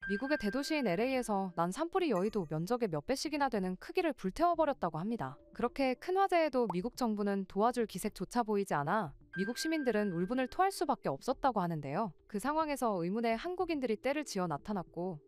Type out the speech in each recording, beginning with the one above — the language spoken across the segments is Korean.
미국의 대도시인 LA에서 난 산불이 여의도 면적의 몇 배씩이나 되는 크기를 불태워버렸다고 합니다. 그렇게 큰 화재에도 미국 정부는 도와줄 기색조차 보이지 않아 미국 시민들은 울분을 토할 수밖에 없었다고 하는데요. 그 상황에서 의문의 한국인들이 떼를 지어 나타났고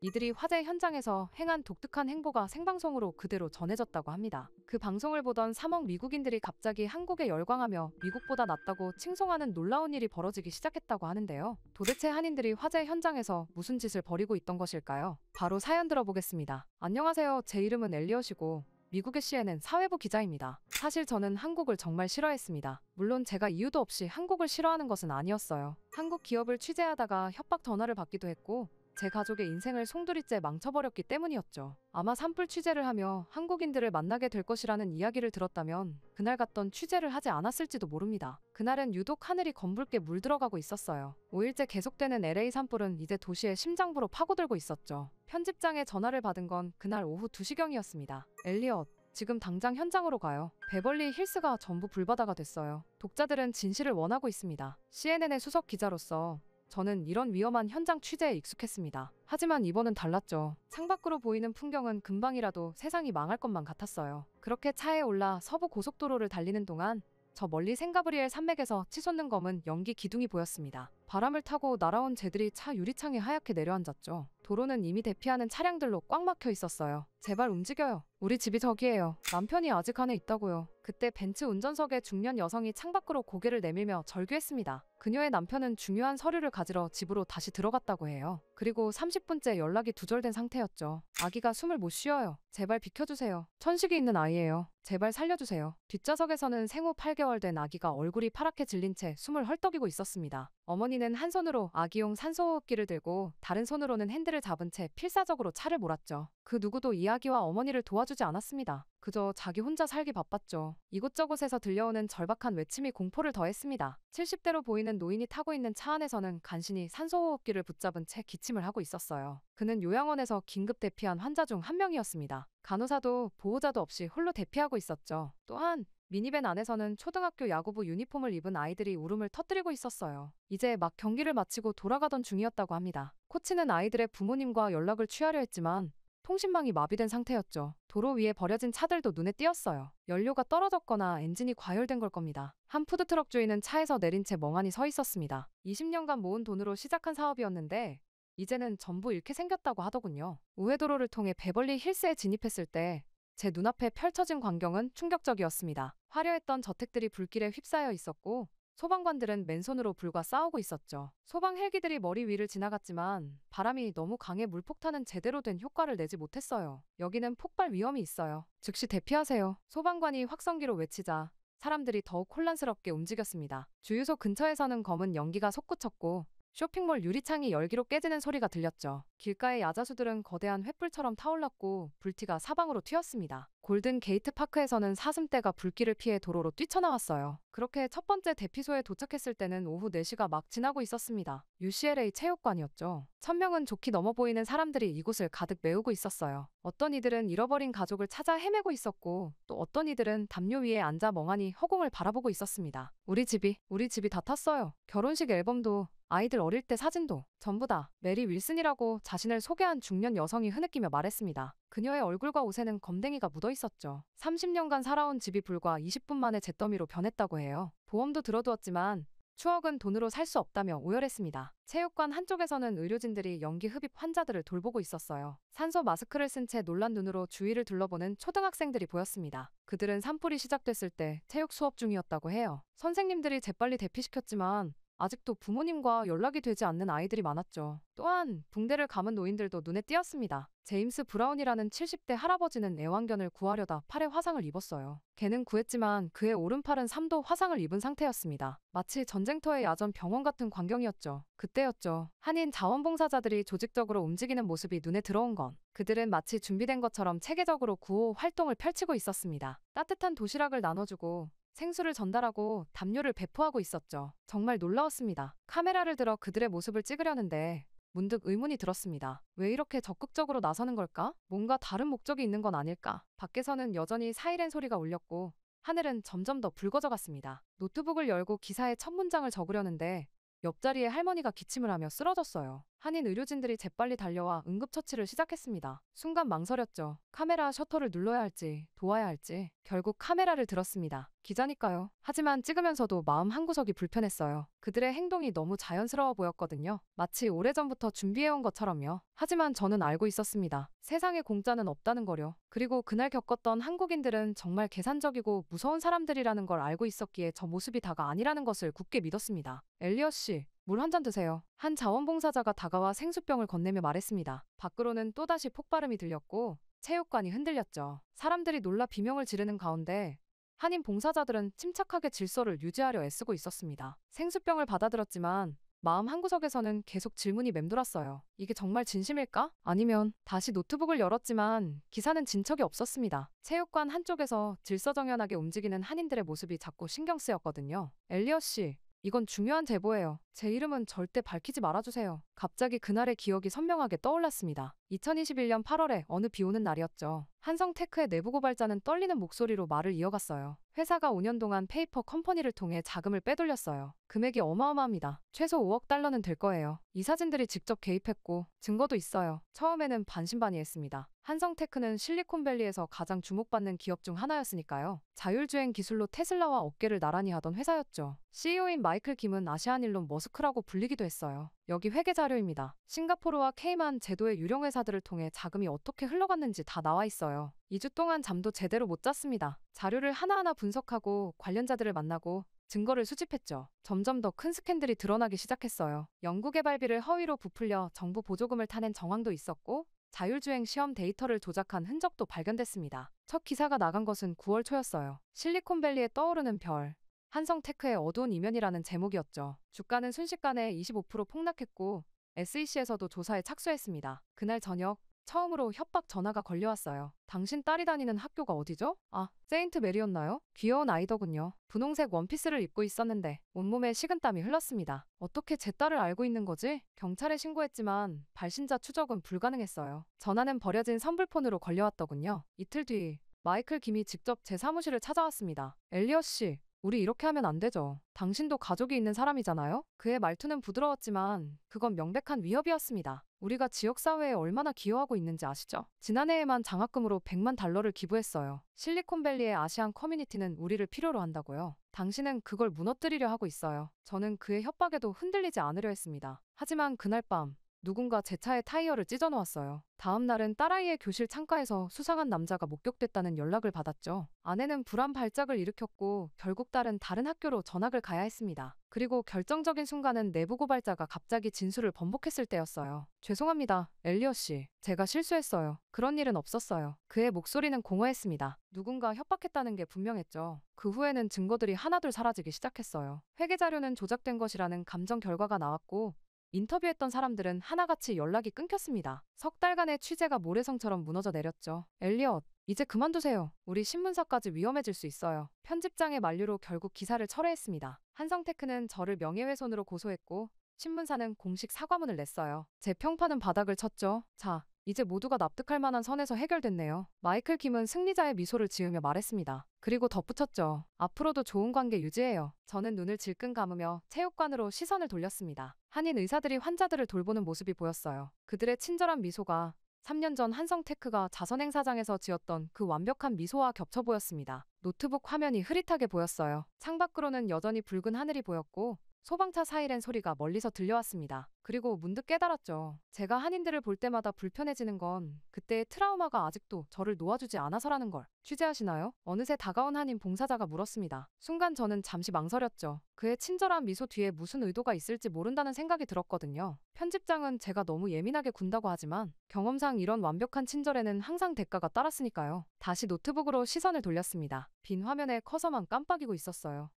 이들이 화재 현장에서 행한 독특한 행보가 생방송으로 그대로 전해졌다고 합니다. 그 방송을 보던 3억 미국인들이 갑자기 한국에 열광하며 미국보다 낫다고 칭송하는 놀라운 일이 벌어지기 시작했다고 하는데요. 도대체 한인들이 화재 현장에서 무슨 짓을 벌이고 있던 것일까요? 바로 사연 들어보겠습니다. 안녕하세요. 제 이름은 엘리엇이고 미국의 CNN 사회부 기자입니다. 사실 저는 한국을 정말 싫어했습니다. 물론 제가 이유도 없이 한국을 싫어하는 것은 아니었어요. 한국 기업을 취재하다가 협박 전화를 받기도 했고 제 가족의 인생을 송두리째 망쳐버렸기 때문이었죠. 아마 산불 취재를 하며 한국인들을 만나게 될 것이라는 이야기를 들었다면 그날 갔던 취재를 하지 않았을지도 모릅니다. 그날은 유독 하늘이 검붉게 물들어가고 있었어요. 5일째 계속되는 LA 산불은 이제 도시의 심장부로 파고들고 있었죠. 편집장의 전화를 받은 건 그날 오후 2시경이었습니다. 엘리엇, 지금 당장 현장으로 가요. 베벌리 힐스가 전부 불바다가 됐어요. 독자들은 진실을 원하고 있습니다. CNN의 수석 기자로서 저는 이런 위험한 현장 취재에 익숙했습니다. 하지만 이번은 달랐죠. 창밖으로 보이는 풍경은 금방이라도 세상이 망할 것만 같았어요. 그렇게 차에 올라 서부 고속도로를 달리는 동안 저 멀리 생가브리엘 산맥에서 치솟는 검은 연기 기둥이 보였습니다. 바람을 타고 날아온 재들이 차 유리창에 하얗게 내려앉았죠. 도로는 이미 대피하는 차량들로 꽉 막혀 있었어요. 제발 움직여요. 우리 집이 저기예요. 남편이 아직 안에 있다고요. 그때 벤츠 운전석에 중년 여성이 창밖으로 고개를 내밀며 절규했습니다. 그녀의 남편은 중요한 서류를 가지러 집으로 다시 들어갔다고 해요. 그리고 30분째 연락이 두절된 상태였죠. 아기가 숨을 못 쉬어요. 제발 비켜주세요. 천식이 있는 아이예요. 제발 살려주세요. 뒷좌석에서는 생후 8개월 된 아기가 얼굴이 파랗게 질린 채 숨을 헐떡이고 있었습니다. 어머니는 한 손으로 아기용 산소호흡기를 들고 다른 손으로는 핸들을 잡은 채 필사적으로 차를 몰았죠. 그 누구도 이 아기와 어머니를 도와주지 않았습니다. 그저 자기 혼자 살기 바빴죠. 이곳저곳에서 들려오는 절박한 외침이 공포를 더했습니다. 70대로 보이는 노인이 타고 있는 차 안에서는 간신히 산소호흡기를 붙잡은 채 기침을 하고 있었어요. 그는 요양원에서 긴급 대피한 환자 중 한 명이었습니다. 간호사도 보호자도 없이 홀로 대피하고 있었죠. 또한 미니밴 안에서는 초등학교 야구부 유니폼을 입은 아이들이 울음을 터뜨리고 있었어요. 이제 막 경기를 마치고 돌아가던 중이었다고 합니다. 코치는 아이들의 부모님과 연락을 취하려 했지만 통신망이 마비된 상태였죠. 도로 위에 버려진 차들도 눈에 띄었어요. 연료가 떨어졌거나 엔진이 과열된 걸 겁니다. 한 푸드트럭 주인은 차에서 내린 채 멍하니 서 있었습니다. 20년간 모은 돈으로 시작한 사업이었는데 이제는 전부 잃게 생겼다고 하더군요. 우회도로를 통해 베벌리 힐스에 진입했을 때 제 눈앞에 펼쳐진 광경은 충격적이었습니다. 화려했던 저택들이 불길에 휩싸여 있었고 소방관들은 맨손으로 불과 싸우고 있었죠. 소방 헬기들이 머리 위를 지나갔지만 바람이 너무 강해 물폭탄은 제대로 된 효과를 내지 못했어요. 여기는 폭발 위험이 있어요. 즉시 대피하세요. 소방관이 확성기로 외치자 사람들이 더욱 혼란스럽게 움직였습니다. 주유소 근처에서는 검은 연기가 솟구쳤고 쇼핑몰 유리창이 열기로 깨지는 소리가 들렸죠. 길가의 야자수들은 거대한 횃불처럼 타올랐고 불티가 사방으로 튀었습니다. 골든 게이트 파크에서는 사슴떼가 불길을 피해 도로로 뛰쳐나왔어요. 그렇게 첫 번째 대피소에 도착했을 때는 오후 4시가 막 지나고 있었습니다. UCLA 체육관이었죠. 1000명은 좋게 넘어 보이는 사람들이 이곳을 가득 메우고 있었어요. 어떤 이들은 잃어버린 가족을 찾아 헤매고 있었고 또 어떤 이들은 담요 위에 앉아 멍하니 허공을 바라보고 있었습니다. 우리 집이 다 탔어요. 결혼식 앨범도 아이들 어릴 때 사진도 전부 다 메리 윌슨이라고 자신을 소개한 중년 여성이 흐느끼며 말했습니다. 그녀의 얼굴과 옷에는 검댕이가 묻어 있었죠. 30년간 살아온 집이 불과 20분 만에 잿더미로 변했다고 해요. 보험도 들어두었지만 추억은 돈으로 살 수 없다며 오열했습니다. 체육관 한쪽에서는 의료진들이 연기 흡입 환자들을 돌보고 있었어요. 산소 마스크를 쓴 채 놀란 눈으로 주위를 둘러보는 초등학생들이 보였습니다. 그들은 산불이 시작됐을 때 체육 수업 중이었다고 해요. 선생님들이 재빨리 대피시켰지만 아직도 부모님과 연락이 되지 않는 아이들이 많았죠. 또한 붕대를 감은 노인들도 눈에 띄었습니다. 제임스 브라운이라는 70대 할아버지는 애완견을 구하려다 팔에 화상을 입었어요. 개는 구했지만 그의 오른팔은 3도 화상을 입은 상태였습니다. 마치 전쟁터의 야전 병원 같은 광경이었죠. 그때였죠. 한인 자원봉사자들이 조직적으로 움직이는 모습이 눈에 들어온 건 그들은 마치 준비된 것처럼 체계적으로 구호 활동을 펼치고 있었습니다. 따뜻한 도시락을 나눠주고 생수를 전달하고 담요를 배포하고 있었죠. 정말 놀라웠습니다. 카메라를 들어 그들의 모습을 찍으려는데 문득 의문이 들었습니다. 왜 이렇게 적극적으로 나서는 걸까? 뭔가 다른 목적이 있는 건 아닐까? 밖에서는 여전히 사이렌 소리가 울렸고 하늘은 점점 더 붉어져 갔습니다. 노트북을 열고 기사의 첫 문장을 적으려는데 옆자리에 할머니가 기침을 하며 쓰러졌어요. 한인 의료진들이 재빨리 달려와 응급처치를 시작했습니다. 순간 망설였죠. 카메라 셔터를 눌러야 할지 도와야 할지. 결국 카메라를 들었습니다. 기자니까요. 하지만 찍으면서도 마음 한구석이 불편했어요. 그들의 행동이 너무 자연스러워 보였거든요. 마치 오래전부터 준비해온 것처럼요. 하지만 저는 알고 있었습니다. 세상에 공짜는 없다는 거요. 그리고 그날 겪었던 한국인들은 정말 계산적이고 무서운 사람들이라는 걸 알고 있었기에 저 모습이 다가 아니라는 것을 굳게 믿었습니다. 엘리엇 씨, 물 한 잔 드세요. 한 자원봉사자가 다가와 생수병을 건네며 말했습니다. 밖으로는 또다시 폭발음이 들렸고 체육관이 흔들렸죠. 사람들이 놀라 비명을 지르는 가운데 한인 봉사자들은 침착하게 질서를 유지하려 애쓰고 있었습니다. 생수병을 받아들었지만 마음 한구석에서는 계속 질문이 맴돌았어요. 이게 정말 진심일까? 아니면 다시 노트북을 열었지만 기사는 진척이 없었습니다. 체육관 한쪽에서 질서정연하게 움직이는 한인들의 모습이 자꾸 신경 쓰였거든요. 엘리엇 씨, 이건 중요한 제보예요. 제 이름은 절대 밝히지 말아주세요. 갑자기 그날의 기억이 선명하게 떠올랐습니다. 2021년 8월에 어느 비 오는 날이었죠. 한성테크의 내부 고발자는 떨리는 목소리로 말을 이어갔어요. 회사가 5년 동안 페이퍼 컴퍼니를 통해 자금을 빼돌렸어요. 금액이 어마어마합니다. 최소 5억 달러는 될 거예요. 이 사진들이 직접 개입했고 증거도 있어요. 처음에는 반신반의했습니다. 한성테크는 실리콘밸리에서 가장 주목받는 기업 중 하나였으니까요. 자율주행 기술로 테슬라와 어깨를 나란히 하던 회사였죠. CEO인 마이클 김은 아시안 일론 머스크라고 불리기도 했어요. 여기 회계 자료입니다. 싱가포르와 케이만 제도의 유령 회사들을 통해 자금이 어떻게 흘러갔는지 다 나와 있어요. 2주 동안 잠도 제대로 못 잤습니다. 자료를 하나하나 분석하고 관련자들을 만나고 증거를 수집했죠. 점점 더 큰 스캔들이 드러나기 시작했어요. 연구개발비를 허위로 부풀려 정부 보조금을 타낸 정황도 있었고 자율주행 시험 데이터를 조작한 흔적도 발견됐습니다. 첫 기사가 나간 것은 9월 초였어요. 실리콘밸리에 떠오르는 별, 한성테크의 어두운 이면이라는 제목이었죠. 주가는 순식간에 25% 폭락했고 SEC에서도 조사에 착수했습니다. 그날 저녁 처음으로 협박 전화가 걸려왔어요. 당신 딸이 다니는 학교가 어디죠? 아, 세인트 메리였나요? 귀여운 아이더군요. 분홍색 원피스를 입고 있었는데 온몸에 식은땀이 흘렀습니다. 어떻게 제 딸을 알고 있는 거지? 경찰에 신고했지만 발신자 추적은 불가능했어요. 전화는 버려진 선불폰으로 걸려왔더군요. 이틀 뒤 마이클 김이 직접 제 사무실을 찾아왔습니다. 엘리엇 씨, 우리 이렇게 하면 안 되죠. 당신도 가족이 있는 사람이잖아요? 그의 말투는 부드러웠지만 그건 명백한 위협이었습니다. 우리가 지역사회에 얼마나 기여하고 있는지 아시죠? 지난해에만 장학금으로 100만 달러를 기부했어요. 실리콘밸리의 아시안 커뮤니티는 우리를 필요로 한다고요. 당신은 그걸 무너뜨리려 하고 있어요. 저는 그의 협박에도 흔들리지 않으려 했습니다. 하지만 그날 밤 누군가 제 차의 타이어를 찢어놓았어요. 다음 날은 딸아이의 교실 창가에서 수상한 남자가 목격됐다는 연락을 받았죠. 아내는 불안 발작을 일으켰고 결국 딸은 다른 학교로 전학을 가야 했습니다. 그리고 결정적인 순간은 내부 고발자가 갑자기 진술을 번복했을 때였어요. 죄송합니다, 엘리엇 씨. 제가 실수했어요. 그런 일은 없었어요. 그의 목소리는 공허했습니다. 누군가 협박했다는 게 분명했죠. 그 후에는 증거들이 하나둘 사라지기 시작했어요. 회계 자료는 조작된 것이라는 감정 결과가 나왔고 인터뷰했던 사람들은 하나같이 연락이 끊겼습니다. 석 달간의 취재가 모래성처럼 무너져 내렸죠. 엘리엇, 이제 그만두세요. 우리 신문사까지 위험해질 수 있어요. 편집장의 만류로 결국 기사를 철회했습니다. 한성테크는 저를 명예훼손으로 고소했고 신문사는 공식 사과문을 냈어요. 제 평판은 바닥을 쳤죠. 자, 이제 모두가 납득할 만한 선에서 해결됐네요. 마이클 김은 승리자의 미소를 지으며 말했습니다. 그리고 덧붙였죠. 앞으로도 좋은 관계 유지해요. 저는 눈을 질끈 감으며 체육관으로 시선을 돌렸습니다. 한인 의사들이 환자들을 돌보는 모습이 보였어요. 그들의 친절한 미소가 3년 전 한성테크가 자선행사장에서 지었던 그 완벽한 미소와 겹쳐 보였습니다. 노트북 화면이 흐릿하게 보였어요. 창밖으로는 여전히 붉은 하늘이 보였고 소방차 사이렌 소리가 멀리서 들려왔습니다. 그리고 문득 깨달았죠. 제가 한인들을 볼 때마다 불편해지는 건 그때의 트라우마가 아직도 저를 놓아주지 않아서라는 걸. 취재하시나요? 어느새 다가온 한인 봉사자가 물었습니다. 순간 저는 잠시 망설였죠. 그의 친절한 미소 뒤에 무슨 의도가 있을지 모른다는 생각이 들었거든요. 편집장은 제가 너무 예민하게 군다고 하지만 경험상 이런 완벽한 친절에는 항상 대가가 따랐으니까요. 다시 노트북으로 시선을 돌렸습니다. 빈 화면에 커서만 깜빡이고 있었어요.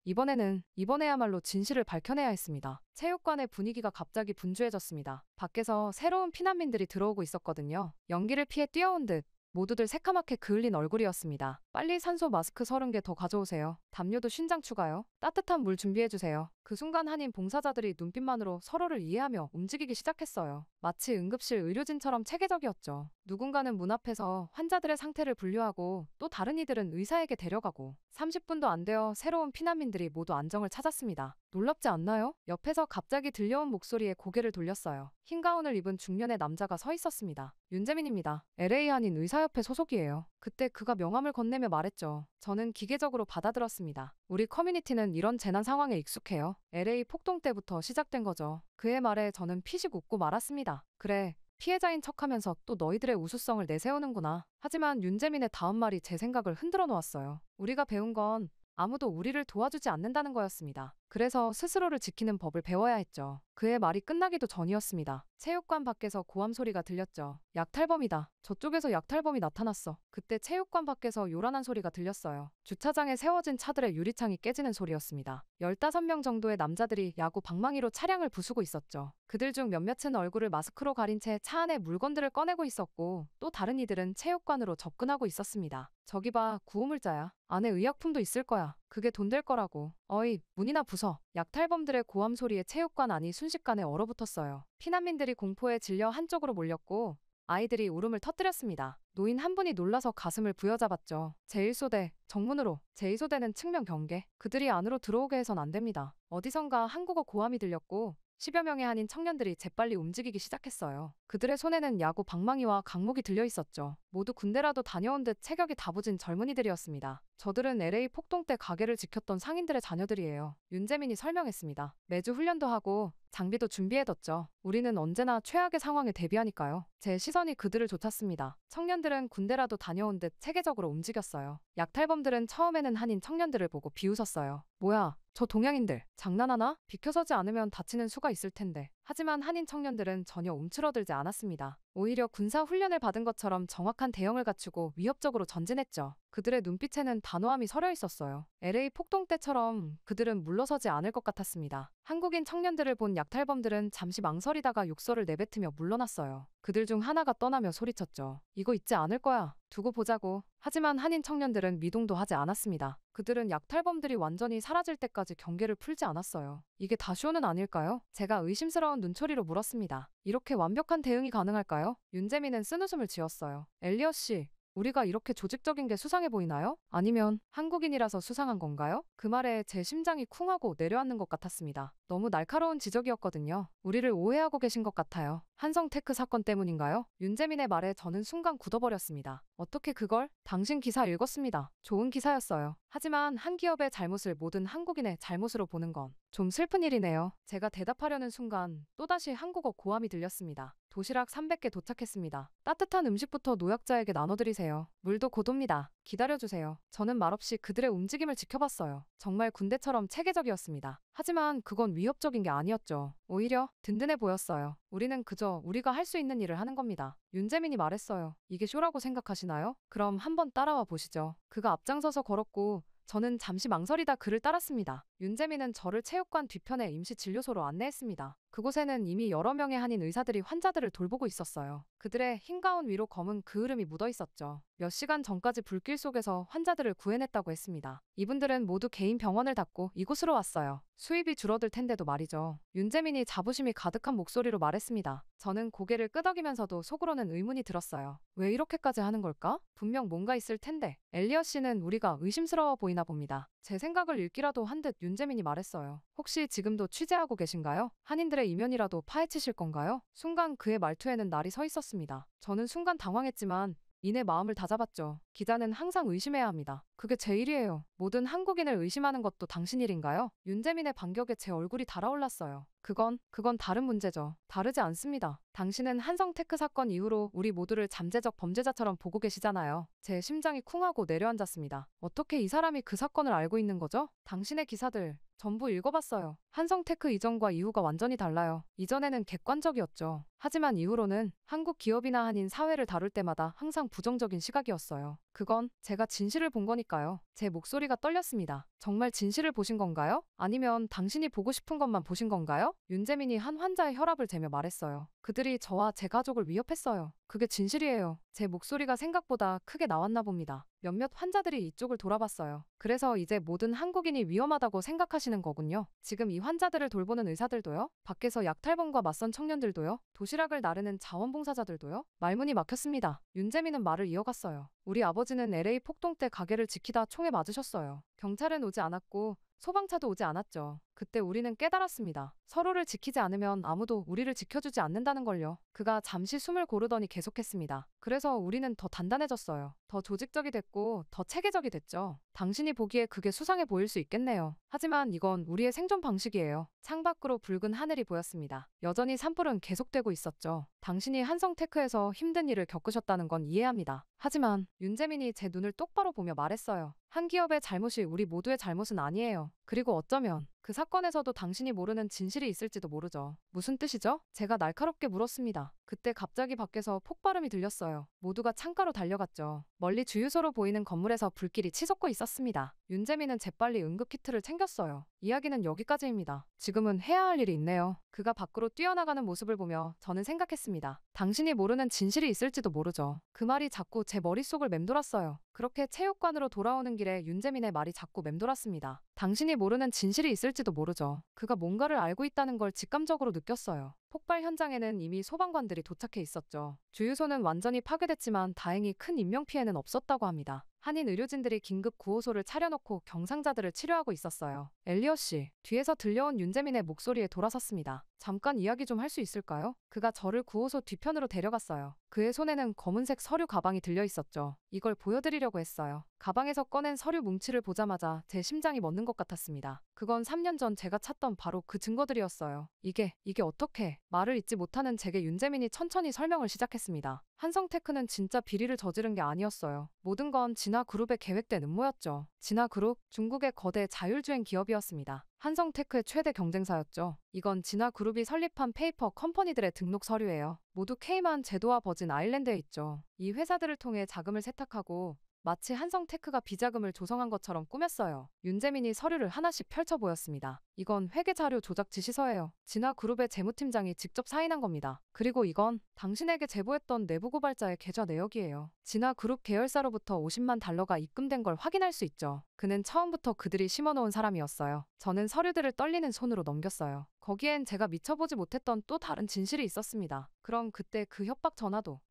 이번에야말로 진실을 밝혀내야 했습니다. 체육관의 분위기가 갑자기 분주해졌습니다. 밖에서 새로운 피난민들이 들어오고 있었거든요. 연기를 피해 뛰어온 듯 모두들 새카맣게 그을린 얼굴이었습니다. 빨리 산소 마스크 30개 더 가져오세요. 담요도 5장 추가요. 따뜻한 물 준비해주세요. 그 순간 한인 봉사자들이 눈빛만으로 서로를 이해하며 움직이기 시작했어요. 마치 응급실 의료진처럼 체계적이었죠. 누군가는 문 앞에서 환자들의 상태를 분류하고 또 다른 이들은 의사에게 데려가고 30분도 안 되어 새로운 피난민들이 모두 안정을 찾았습니다. 놀랍지 않나요? 옆에서 갑자기 들려온 목소리에 고개를 돌렸어요. 흰 가운을 입은 중년의 남자가 서 있었습니다. 윤재민입니다. LA 한인 의사협회 소속이에요. 그때 그가 명함을 건네며 말했죠. 저는 기계적으로 받아들었습니다. 우리 커뮤니티는 이런 재난 상황에 익숙해요. LA 폭동 때부터 시작된 거죠. 그의 말에 저는 피식 웃고 말았습니다. 그래. 피해자인 척하면서 또 너희들의 우수성을 내세우는구나. 하지만 윤재민의 다음 말이 제 생각을 흔들어 놓았어요. 우리가 배운 건 아무도 우리를 도와주지 않는다는 거였습니다. 그래서 스스로를 지키는 법을 배워야 했죠. 그의 말이 끝나기도 전이었습니다. 체육관 밖에서 고함 소리가 들렸죠. 약탈범이다. 저쪽에서 약탈범이 나타났어. 그때 체육관 밖에서 요란한 소리가 들렸어요. 주차장에 세워진 차들의 유리창이 깨지는 소리였습니다. 15명 정도의 남자들이 야구 방망이로 차량을 부수고 있었죠. 그들 중 몇몇은 얼굴을 마스크로 가린 채 차 안에 물건들을 꺼내고 있었고 또 다른 이들은 체육관으로 접근하고 있었습니다. 저기 봐, 구호물자야. 안에 의약품도 있을 거야. 그게 돈 될 거라고. 어이, 문이나 부숴. 약탈범들의 고함 소리에 체육관 안이 순식간에 얼어붙었어요. 피난민들이 공포에 질려 한쪽으로 몰렸고 아이들이 울음을 터뜨렸습니다. 노인 한 분이 놀라서 가슴을 부여잡았죠. 제1소대, 정문으로. 제2소대는 측면 경계. 그들이 안으로 들어오게 해선 안 됩니다. 어디선가 한국어 고함이 들렸고 10여 명의 한인 청년들이 재빨리 움직이기 시작했어요. 그들의 손에는 야구 방망이와 강목이 들려 있었죠. 모두 군대라도 다녀온 듯 체격이 다부진 젊은이들이었습니다. 저들은 LA 폭동 때 가게를 지켰던 상인들의 자녀들이에요. 윤재민이 설명했습니다. 매주 훈련도 하고 장비도 준비해뒀죠. 우리는 언제나 최악의 상황에 대비하니까요. 제 시선이 그들을 좇았습니다. 청년들은 군대라도 다녀온 듯 체계적으로 움직였어요. 약탈범들은 처음에는 한인 청년들을 보고 비웃었어요. 뭐야, 저 동양인들 장난하나? 비켜서지 않으면 다치는 수가 있을 텐데. 하지만 한인 청년들은 전혀 움츠러들지 않았습니다. 오히려 군사 훈련을 받은 것처럼 정확한 대형을 갖추고 위협적으로 전진했죠. 그들의 눈빛에는 단호함이 서려 있었어요. LA 폭동 때처럼 그들은 물러서지 않을 것 같았습니다. 한국인 청년들을 본 약탈범들은 잠시 망설이다가 욕설을 내뱉으며 물러났어요. 그들 중 하나가 떠나며 소리쳤죠. 이거 잊지 않을 거야. 두고 보자고. 하지만 한인 청년들은 미동도 하지 않았습니다. 그들은 약탈범들이 완전히 사라질 때까지 경계를 풀지 않았어요. 이게 다쇼는 아닐까요? 제가 의심스러운 눈초리로 물었습니다. 이렇게 완벽한 대응이 가능할까요? 윤재민은 쓴웃음을 지었어요. 엘리엇 씨, 우리가 이렇게 조직적인 게 수상해 보이나요? 아니면 한국인이라서 수상한 건가요? 그 말에 제 심장이 쿵하고 내려앉는 것 같았습니다. 너무 날카로운 지적이었거든요. 우리를 오해하고 계신 것 같아요. 한성테크 사건 때문인가요? 윤재민의 말에 저는 순간 굳어버렸습니다. 어떻게 그걸? 당신 기사 읽었습니다. 좋은 기사였어요. 하지만 한 기업의 잘못을 모든 한국인의 잘못으로 보는 건 좀 슬픈 일이네요. 제가 대답하려는 순간 또다시 한국어 고함이 들렸습니다. 도시락 300개 도착했습니다. 따뜻한 음식부터 노약자에게 나눠드리세요. 물도 곧 옵니다. 기다려주세요. 저는 말없이 그들의 움직임을 지켜봤어요. 정말 군대처럼 체계적이었습니다. 하지만 그건 위협적인 게 아니었죠. 오히려 든든해 보였어요. 우리는 그저 우리가 할 수 있는 일을 하는 겁니다. 윤재민이 말했어요. 이게 쇼라고 생각하시나요? 그럼 한번 따라와 보시죠. 그가 앞장서서 걸었고 저는 잠시 망설이다 그를 따랐습니다. 윤재민은 저를 체육관 뒤편의 임시 진료소로 안내했습니다. 그곳에는 이미 여러 명의 한인 의사들이 환자들을 돌보고 있었어요. 그들의 흰 가운 위로 검은 그을음이 묻어 있었죠. 몇 시간 전까지 불길 속에서 환자들을 구해냈다고 했습니다. 이분들은 모두 개인 병원을 닫고 이곳으로 왔어요. 수입이 줄어들 텐데도 말이죠. 윤재민이 자부심이 가득한 목소리로 말했습니다. 저는 고개를 끄덕이면서도 속으로는 의문이 들었어요. 왜 이렇게까지 하는 걸까? 분명 뭔가 있을 텐데. 엘리엇 씨는 우리가 의심스러워 보이나 봅니다. 제 생각을 읽기라도 한 듯 윤재민이 말했어요. 혹시 지금도 취재하고 계신가요? 한인들의 이면이라도 파헤치실 건가요? 순간 그의 말투에는 날이 서 있었습니다. 저는 순간 당황했지만 이내 마음을 다잡았죠. 기자는 항상 의심해야 합니다. 그게 제 일이에요. 모든 한국인을 의심하는 것도 당신 일인가요? 윤재민의 반격에 제 얼굴이 달아올랐어요. 그건 다른 문제죠. 다르지 않습니다. 당신은 한성테크 사건 이후로 우리 모두를 잠재적 범죄자처럼 보고 계시잖아요. 제 심장이 쿵하고 내려앉았습니다. 어떻게 이 사람이 그 사건을 알고 있는 거죠? 당신의 기사들 전부 읽어봤어요. 한성테크 이전과 이후가 완전히 달라요. 이전에는 객관적이었죠. 하지만 이후로는 한국 기업이나 한인 사회를 다룰 때마다 항상 부정적인 시각이었어요. 그건 제가 진실을 본 거니까요. 제 목소리가 떨렸습니다. 정말 진실을 보신 건가요? 아니면 당신이 보고 싶은 것만 보신 건가요? 윤재민이 한 환자의 혈압을 재며 말했어요. 그들이 저와 제 가족을 위협했어요. 그게 진실이에요. 제 목소리가 생각보다 크게 나왔나 봅니다. 몇몇 환자들이 이쪽을 돌아봤어요. 그래서 이제 모든 한국인이 위험하다고 생각하시는 거군요. 지금 이 환자들을 돌보는 의사들도요? 밖에서 약탈범과 맞선 청년들도요? 도시락을 나르는 자원봉사자들도요? 말문이 막혔습니다. 윤재민은 말을 이어갔어요. 우리 아버지는 LA 폭동 때 가게를 지키다 총에 맞으셨어요. 경찰은 오지 않았고 소방차도 오지 않았죠. 그때 우리는 깨달았습니다. 서로를 지키지 않으면 아무도 우리를 지켜주지 않는다는 걸요. 그가 잠시 숨을 고르더니 계속했습니다. 그래서 우리는 더 단단해졌어요. 더 조직적이 됐고 더 체계적이 됐죠. 당신이 보기에 그게 수상해 보일 수 있겠네요. 하지만 이건 우리의 생존 방식이에요. 창밖으로 붉은 하늘이 보였습니다. 여전히 산불은 계속되고 있었죠. 당신이 한성테크에서 힘든 일을 겪으셨다는 건 이해합니다. 하지만 윤재민이 제 눈을 똑바로 보며 말했어요. 한 기업의 잘못이 우리 모두의 잘못은 아니에요. 그리고 어쩌면 그 사건에서도 당신이 모르는 진실이 있을지도 모르죠. 무슨 뜻이죠? 제가 날카롭게 물었습니다. 그때 갑자기 밖에서 폭발음이 들렸어요. 모두가 창가로 달려갔죠. 멀리 주유소로 보이는 건물에서 불길이 치솟고 있었습니다. 윤재민은 재빨리 응급키트를 챙겼어요. 이야기는 여기까지입니다. 지금은 해야 할 일이 있네요. 그가 밖으로 뛰어나가는 모습을 보며 저는 생각했습니다. 당신이 모르는 진실이 있을지도 모르죠. 그 말이 자꾸 제 머릿속을 맴돌았어요. 그렇게 체육관으로 돌아오는 길에 윤재민의 말이 자꾸 맴돌았습니다. 당신이 모르는 진실이 있을지도 모르죠. 그가 뭔가를 알고 있다는 걸 직감적으로 느꼈어요. 폭발 현장에는 이미 소방관들이 도착해 있었죠. 주유소는 완전히 파괴됐지만 다행히 큰 인명피해는 없었다고 합니다. 한인 의료진들이 긴급 구호소를 차려놓고 경상자들을 치료하고 있었어요. 엘리엇 씨, 뒤에서 들려온 윤재민의 목소리에 돌아섰습니다. 잠깐 이야기 좀 할 수 있을까요? 그가 저를 구호소 뒤편으로 데려갔어요. 그의 손에는 검은색 서류 가방이 들려 있었죠. 이걸 보여드리려고 했어요. 가방에서 꺼낸 서류 뭉치를 보자마자 제 심장이 멎는 것 같았습니다. 그건 3년 전 제가 찾던 바로 그 증거들이었어요. 이게 어떻게? 말을 잇지 못하는 제게 윤재민이 천천히 설명을 시작했습니다. 한성테크는 진짜 비리를 저지른 게 아니었어요. 모든 건 진화그룹의 계획된 음모였죠. 진화그룹, 중국의 거대 자율주행 기업이었습니다. 한성테크의 최대 경쟁사였죠. 이건 진화그룹이 설립한 페이퍼 컴퍼니들의 등록 서류예요. 모두 케이만 제도와 버진 아일랜드에 있죠. 이 회사들을 통해 자금을 세탁하고 마치 한성테크가 비자금을 조성한 것처럼 꾸몄어요. 윤재민이 서류를 하나씩 펼쳐 보였습니다. 이건 회계자료 조작 지시서예요. 진화그룹의 재무팀장이 직접 사인한 겁니다. 그리고 이건 당신에게 제보했던 내부 고발자의 계좌 내역이에요. 진화그룹 계열사로부터 50만 달러가 입금된 걸 확인할 수 있죠. 그는 처음부터 그들이 심어놓은 사람이었어요. 저는 서류들을 떨리는 손으로 넘겼어요. 거기엔 제가 미쳐보지 못했던 또 다른 진실이 있었습니다. 그럼 그때 그 협박 전화도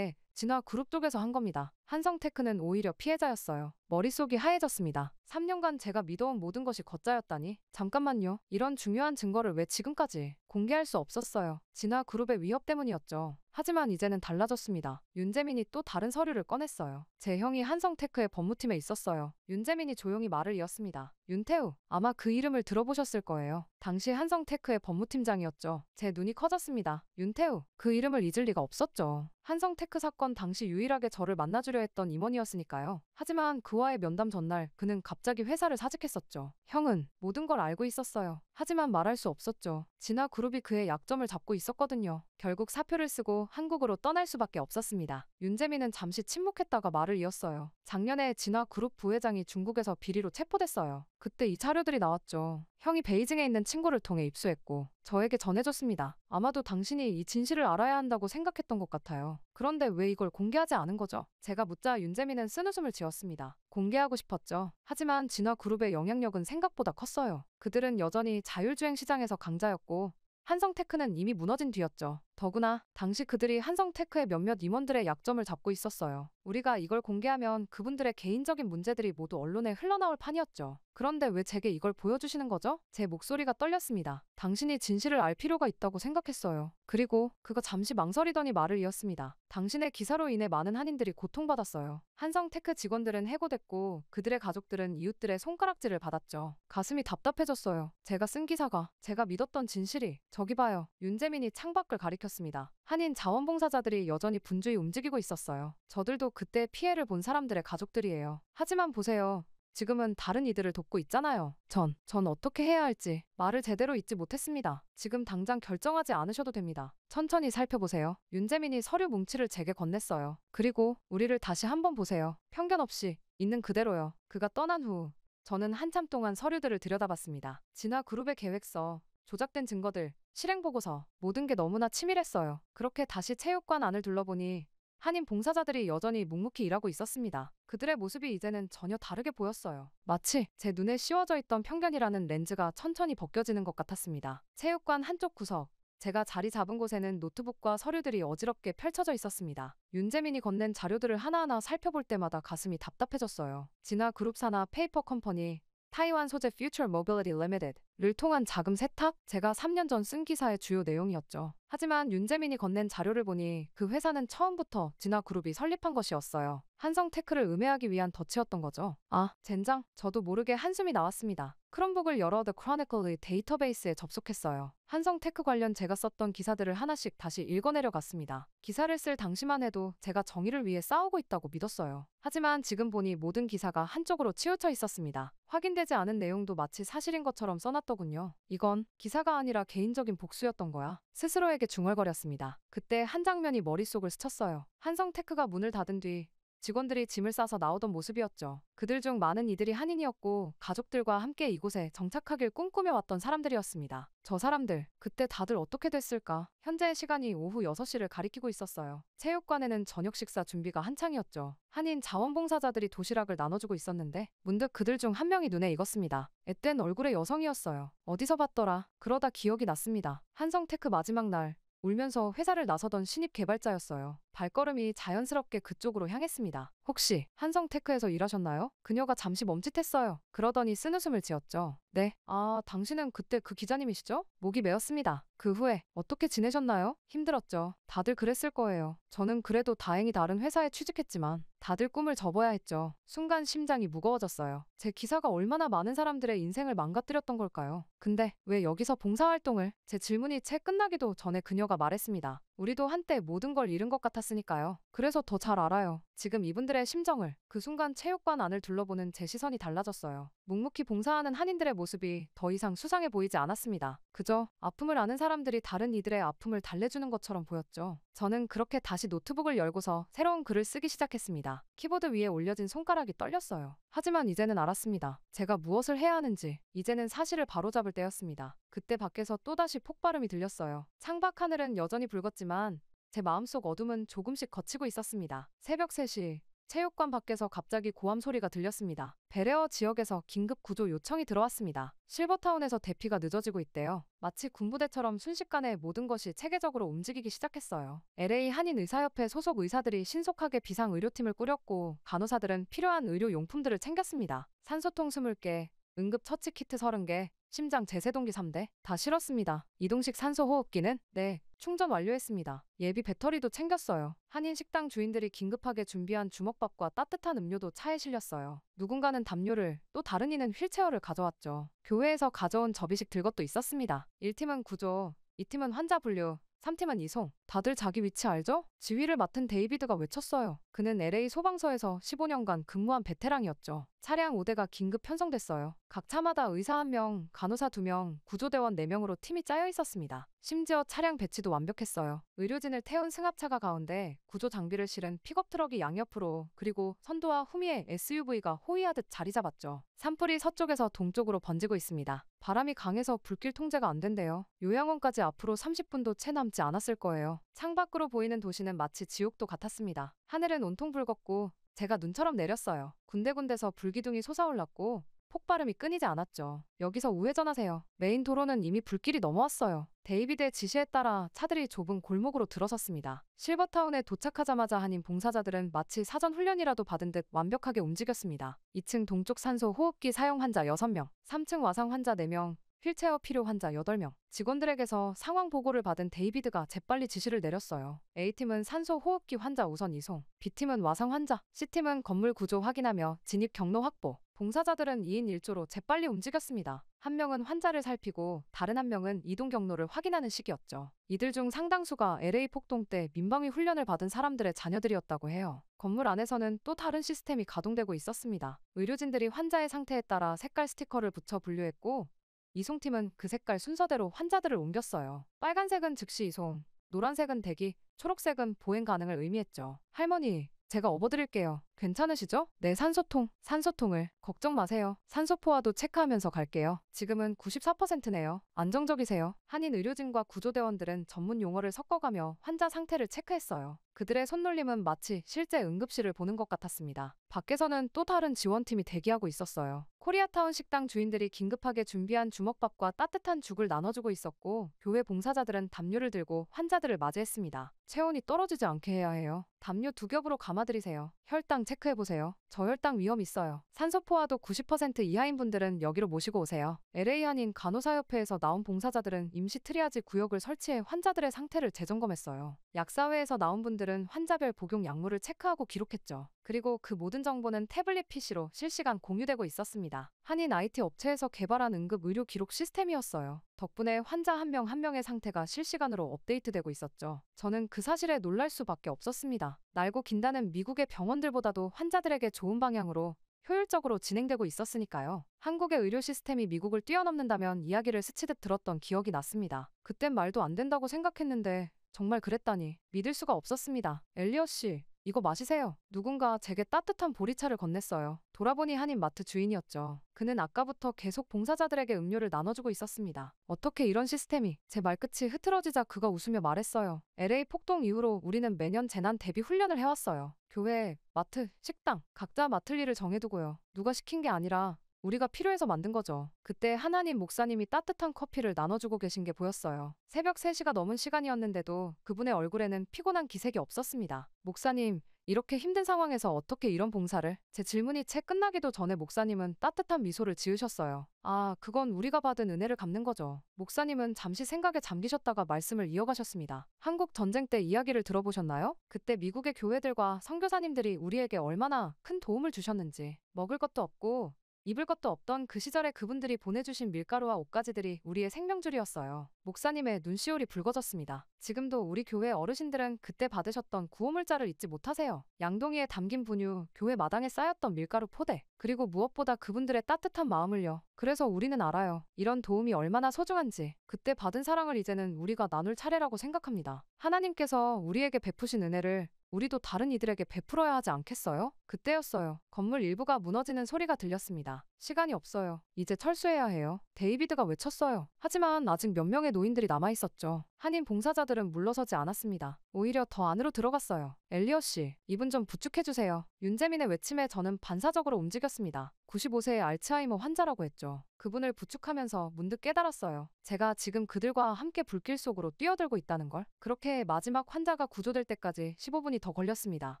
진화그룹 쪽에서 한 겁니다. 한성테크는 오히려 피해자였어요. 머릿속이 하얘졌습니다. 3년간 제가 믿어온 모든 것이 거짜였다니. 잠깐만요. 이런 중요한 증거를 왜 지금까지 공개할 수 없었어요. 진화그룹의 위협 때문이었죠. 하지만 이제는 달라졌습니다. 윤재민이 또 다른 서류를 꺼냈어요. 제 형이 한성테크의 법무팀에 있었어요. 윤재민이 조용히 말을 이었습니다. 윤태우, 아마 그 이름을 들어보셨을 거예요. 당시 한성테크의 법무팀장이었죠. 제 눈이 커졌습니다. 윤태우, 그 이름을 잊을 리가 없었죠. 한성테크 사건 당시 유일하게 저를 만나주려 했던 임원이었으니까요. 하지만 그와의 면담 전날 그는 갑자기 회사를 사직했었죠. 형은 모든 걸 알고 있었어요. 하지만 말할 수 없었죠. 진화그룹이 그의 약점을 잡고 있었거든요. 결국 사표를 쓰고 한국으로 떠날 수밖에 없었습니다. 윤재민은 잠시 침묵했다가 말을 이었어요. 작년에 진화그룹 부회장이 중국에서 비리로 체포됐어요. 그때 이 자료들이 나왔죠. 형이 베이징에 있는 친구를 통해 입수했고 저에게 전해줬습니다. 아마도 당신이 이 진실을 알아야 한다고 생각했던 것 같아요. 그런데 왜 이걸 공개하지 않은 거죠? 제가 묻자 윤재민은 쓴웃음을 지었습니다. 공개하고 싶었죠. 하지만 진화그룹의 영향력은 생각보다 컸어요. 그들은 여전히 자율주행 시장에서 강자였고 한성테크는 이미 무너진 뒤였죠. 더구나 당시 그들이 한성테크의 몇몇 임원들의 약점을 잡고 있었어요. 우리가 이걸 공개하면 그분들의 개인적인 문제들이 모두 언론에 흘러나올 판이었죠. 그런데 왜 제게 이걸 보여주시는 거죠? 제 목소리가 떨렸습니다. 당신이 진실을 알 필요가 있다고 생각했어요. 그리고 그가 잠시 망설이더니 말을 이었습니다. 당신의 기사로 인해 많은 한인들이 고통받았어요. 한성테크 직원들은 해고됐고 그들의 가족들은 이웃들의 손가락질을 받았죠. 가슴이 답답해졌어요. 제가 쓴 기사가, 제가 믿었던 진실이, 저기 봐요. 윤재민이 창밖을 가리켰습니다. 한인 자원봉사자들이 여전히 분주히 움직이고 있었어요. 저들도 그때 피해를 본 사람들의 가족들이에요. 하지만 보세요. 지금은 다른 이들을 돕고 있잖아요. 전 어떻게 해야 할지 말을 제대로 잇지 못했습니다. 지금 당장 결정하지 않으셔도 됩니다. 천천히 살펴보세요. 윤재민이 서류 뭉치를 제게 건넸어요. 그리고 우리를 다시 한번 보세요. 편견 없이 있는 그대로요. 그가 떠난 후 저는 한참 동안 서류들을 들여다봤습니다. 진화그룹의 계획서, 조작된 증거들, 실행 보고서, 모든 게 너무나 치밀했어요. 그렇게 다시 체육관 안을 둘러보니 한인 봉사자들이 여전히 묵묵히 일하고 있었습니다. 그들의 모습이 이제는 전혀 다르게 보였어요. 마치 제 눈에 씌워져 있던 편견이라는 렌즈가 천천히 벗겨지는 것 같았습니다. 체육관 한쪽 구석, 제가 자리 잡은 곳에는 노트북과 서류들이 어지럽게 펼쳐져 있었습니다. 윤재민이 건넨 자료들을 하나하나 살펴볼 때마다 가슴이 답답해졌어요. 진화 그룹사나 페이퍼 컴퍼니, 타이완 소재 Future Mobility Limited를 통한 자금 세탁? 제가 3년 전 쓴 기사의 주요 내용이었죠. 하지만 윤재민이 건넨 자료를 보니 그 회사는 처음부터 진화그룹이 설립한 것이었어요. 한성테크를 음해하기 위한 덫이었던 거죠. 아, 젠장. 저도 모르게 한숨이 나왔습니다. 크롬북을 열어 The Chronicle의 데이터베이스에 접속했어요. 한성테크 관련 제가 썼던 기사들을 하나씩 다시 읽어내려 갔습니다. 기사를 쓸 당시만 해도 제가 정의를 위해 싸우고 있다고 믿었어요. 하지만 지금 보니 모든 기사가 한쪽으로 치우쳐 있었습니다. 확인되지 않은 내용도 마치 사실인 것처럼 써놨더군요. 이건 기사가 아니라 개인적인 복수였던 거야. 스스로에게 중얼거렸습니다. 그때 한 장면이 머릿속을 스쳤어요. 한성테크가 문을 닫은 뒤 직원들이 짐을 싸서 나오던 모습이었죠. 그들 중 많은 이들이 한인이었고 가족들과 함께 이곳에 정착하길 꿈꾸며왔던 사람들이었습니다. 저 사람들, 그때 다들 어떻게 됐을까? 현재의 시간이 오후 6시를 가리키고 있었어요. 체육관에는 저녁 식사 준비가 한창이었죠. 한인 자원봉사자들이 도시락을 나눠주고 있었는데 문득 그들 중 한 명이 눈에 익었습니다. 앳된 얼굴의 여성이었어요. 어디서 봤더라? 그러다 기억이 났습니다. 한성테크 마지막 날 울면서 회사를 나서던 신입 개발자였어요. 발걸음이 자연스럽게 그쪽으로 향했습니다. 혹시 한성테크에서 일하셨나요? 그녀가 잠시 멈칫했어요. 그러더니 쓴웃음을 지었죠. 네. 아, 당신은 그때 그 기자님이시죠? 목이 메었습니다. 그 후에 어떻게 지내셨나요? 힘들었죠. 다들 그랬을 거예요. 저는 그래도 다행히 다른 회사에 취직했지만 다들 꿈을 접어야 했죠. 순간 심장이 무거워졌어요. 제 기사가 얼마나 많은 사람들의 인생을 망가뜨렸던 걸까요? 근데 왜 여기서 봉사활동을? 제 질문이 채 끝나기도 전에 그녀가 말했습니다. 우리도 한때 모든 걸 잃은 것 같았으니까요. 그래서 더 잘 알아요. 지금 이분들의 심정을. 그 순간 체육관 안을 둘러보는 제 시선이 달라졌어요. 묵묵히 봉사하는 한인들의 모습이 더 이상 수상해 보이지 않았습니다. 그저 아픔을 아는 사람들이 다른 이들의 아픔을 달래주는 것처럼 보였죠. 저는 그렇게 다시 노트북을 열고서 새로운 글을 쓰기 시작했습니다. 키보드 위에 올려진 손가락이 떨렸어요. 하지만 이제는 알았습니다. 제가 무엇을 해야 하는지. 이제는 사실을 바로잡을 때였습니다. 그때 밖에서 또다시 폭발음이 들렸어요. 창밖 하늘은 여전히 붉었지만 제 마음속 어둠은 조금씩 걷히고 있었습니다. 새벽 3시 체육관 밖에서 갑자기 고함 소리가 들렸습니다. 베레어 지역에서 긴급 구조 요청이 들어왔습니다. 실버타운에서 대피가 늦어지고 있대요. 마치 군부대처럼 순식간에 모든 것이 체계적으로 움직이기 시작했어요. LA 한인의사협회 소속 의사들이 신속하게 비상의료팀을 꾸렸고 간호사들은 필요한 의료용품들을 챙겼습니다. 산소통 20개, 응급처치 키트 30개, 심장 제세동기 3대 다 실었습니다. 이동식 산소호흡기는? 네, 충전 완료했습니다. 예비 배터리도 챙겼어요. 한인 식당 주인들이 긴급하게 준비한 주먹밥과 따뜻한 음료도 차에 실렸어요. 누군가는 담요를, 또 다른 이는 휠체어를 가져왔죠. 교회에서 가져온 접이식 들것도 있었습니다. 1팀은 구조, 2팀은 환자 분류, 3팀은 이송. 다들 자기 위치 알죠? 지휘를 맡은 데이비드가 외쳤어요. 그는 LA 소방서에서 15년간 근무한 베테랑이었죠. 차량 5대가 긴급 편성됐어요. 각 차마다 의사 1명, 간호사 2명, 구조대원 4명으로 팀이 짜여 있었습니다. 심지어 차량 배치도 완벽했어요. 의료진을 태운 승합차가 가운데 구조 장비를 실은 픽업 트럭이 양옆으로, 그리고 선두와 후미에 SUV가 호위하듯 자리 잡았죠. 산불이 서쪽에서 동쪽으로 번지고 있습니다. 바람이 강해서 불길 통제가 안 된대요. 요양원까지 앞으로 30분도 채 남지 않았을 거예요. 창밖으로 보이는 도시는 마치 지옥도 같았습니다. 하늘은 온통 붉었고 제가 눈처럼 내렸어요. 군데군데서 불기둥이 솟아올랐고 폭발음이 끊이지 않았죠. 여기서 우회전하세요. 메인 도로는 이미 불길이 넘어왔어요. 데이비드의 지시에 따라 차들이 좁은 골목으로 들어섰습니다. 실버타운에 도착하자마자 한인 봉사자들은 마치 사전 훈련이라도 받은 듯 완벽하게 움직였습니다. 2층 동쪽 산소 호흡기 사용 환자 6명, 3층 와상 환자 4명, 휠체어 필요 환자 8명. 직원들에게서 상황 보고를 받은 데이비드가 재빨리 지시를 내렸어요. A팀은 산소 호흡기 환자 우선 이송, B팀은 와상 환자, C팀은 건물 구조 확인하며 진입 경로 확보. 봉사자들은 2인 1조로 재빨리 움직였습니다. 한 명은 환자를 살피고 다른 한 명은 이동 경로를 확인하는 시기였죠. 이들 중 상당수가 LA 폭동 때 민방위 훈련을 받은 사람들의 자녀들이었다고 해요. 건물 안에서는 또 다른 시스템이 가동되고 있었습니다. 의료진들이 환자의 상태에 따라 색깔 스티커를 붙여 분류했고 이송팀은 그 색깔 순서대로 환자들을 옮겼어요. 빨간색은 즉시 이송, 노란색은 대기, 초록색은 보행 가능을 의미했죠. 할머니, 제가 업어드릴게요. 괜찮으시죠? 네, 산소통을. 걱정 마세요. 산소 포화도 체크하면서 갈게요. 지금은 94%네요. 안정적이세요. 한인 의료진과 구조대원들은 전문 용어를 섞어가며 환자 상태를 체크했어요. 그들의 손놀림은 마치 실제 응급실을 보는 것 같았습니다. 밖에서는 또 다른 지원팀이 대기하고 있었어요. 코리아타운 식당 주인들이 긴급하게 준비한 주먹밥과 따뜻한 죽을 나눠주고 있었고, 교회 봉사자들은 담요를 들고 환자들을 맞이했습니다. 체온이 떨어지지 않게 해야 해요. 담요 2겹으로 감아드리세요. 혈당 체크해보세요. 저혈당 위험 있어요. 산소 포화도 90% 이하인 분들은 여기로 모시고 오세요. LA 한인 간호사협회에서 나온 봉사자들은 임시 트리아지 구역을 설치해 환자들의 상태를 재점검했어요. 약사회에서 나온 분들은 환자별 복용 약물을 체크하고 기록했죠. 그리고 그 모든 정보는 태블릿 PC로 실시간 공유되고 있었습니다. 한인 IT 업체에서 개발한 응급 의료 기록 시스템이었어요. 덕분에 환자 한 명 한 명의 상태가 실시간으로 업데이트되고 있었죠. 저는 그 사실에 놀랄 수밖에 없었습니다. 날고 긴다는 미국의 병원들보다도 환자들에게 좋은 방향으로 효율적으로 진행되고 있었으니까요. 한국의 의료 시스템이 미국을 뛰어넘는다면 이야기를 스치듯 들었던 기억이 났습니다. 그땐 말도 안 된다고 생각했는데 정말 그랬다니 믿을 수가 없었습니다. 엘리엇 씨, 이거 마시세요. 누군가 제게 따뜻한 보리차를 건넸어요. 돌아보니 한인 마트 주인이었죠. 그는 아까부터 계속 봉사자들에게 음료를 나눠주고 있었습니다. 어떻게 이런 시스템이? 제 말끝이 흐트러지자 그가 웃으며 말했어요. LA 폭동 이후로 우리는 매년 재난 대비 훈련을 해왔어요. 교회, 마트, 식당 각자 맡을 일을 정해두고요. 누가 시킨 게 아니라 우리가 필요해서 만든 거죠. 그때 하나님 목사님이 따뜻한 커피를 나눠주고 계신 게 보였어요. 새벽 3시가 넘은 시간이었는데도 그분의 얼굴에는 피곤한 기색이 없었습니다. 목사님, 이렇게 힘든 상황에서 어떻게 이런 봉사를? 제 질문이 채 끝나기도 전에 목사님은 따뜻한 미소를 지으셨어요. 아, 그건 우리가 받은 은혜를 갚는 거죠. 목사님은 잠시 생각에 잠기셨다가 말씀을 이어가셨습니다. 한국 전쟁 때 이야기를 들어보셨나요? 그때 미국의 교회들과 선교사님들이 우리에게 얼마나 큰 도움을 주셨는지. 먹을 것도 없고 입을 것도 없던 그 시절에 그분들이 보내주신 밀가루와 옷가지들이 우리의 생명줄이었어요. 목사님의 눈시울이 붉어졌습니다. 지금도 우리 교회 어르신들은 그때 받으셨던 구호물자를 잊지 못하세요. 양동이에 담긴 분유, 교회 마당에 쌓였던 밀가루 포대, 그리고 무엇보다 그분들의 따뜻한 마음을요. 그래서 우리는 알아요. 이런 도움이 얼마나 소중한지. 그때 받은 사랑을 이제는 우리가 나눌 차례라고 생각합니다. 하나님께서 우리에게 베푸신 은혜를 우리도 다른 이들에게 베풀어야 하지 않겠어요? 그때였어요. 건물 일부가 무너지는 소리가 들렸습니다. 시간이 없어요. 이제 철수해야 해요. 데이비드가 외쳤어요. 하지만 아직 몇 명의 노인들이 남아있었죠. 한인 봉사자들은 물러서지 않았습니다. 오히려 더 안으로 들어갔어요. 엘리엇 씨, 이분 좀 부축해주세요. 윤재민의 외침에 저는 반사적으로 움직였습니다. 95세의 알츠하이머 환자라고 했죠. 그분을 부축하면서 문득 깨달았어요. 제가 지금 그들과 함께 불길 속으로 뛰어들고 있다는 걸. 그렇게 마지막 환자가 구조될 때까지 15분이 더 걸렸습니다.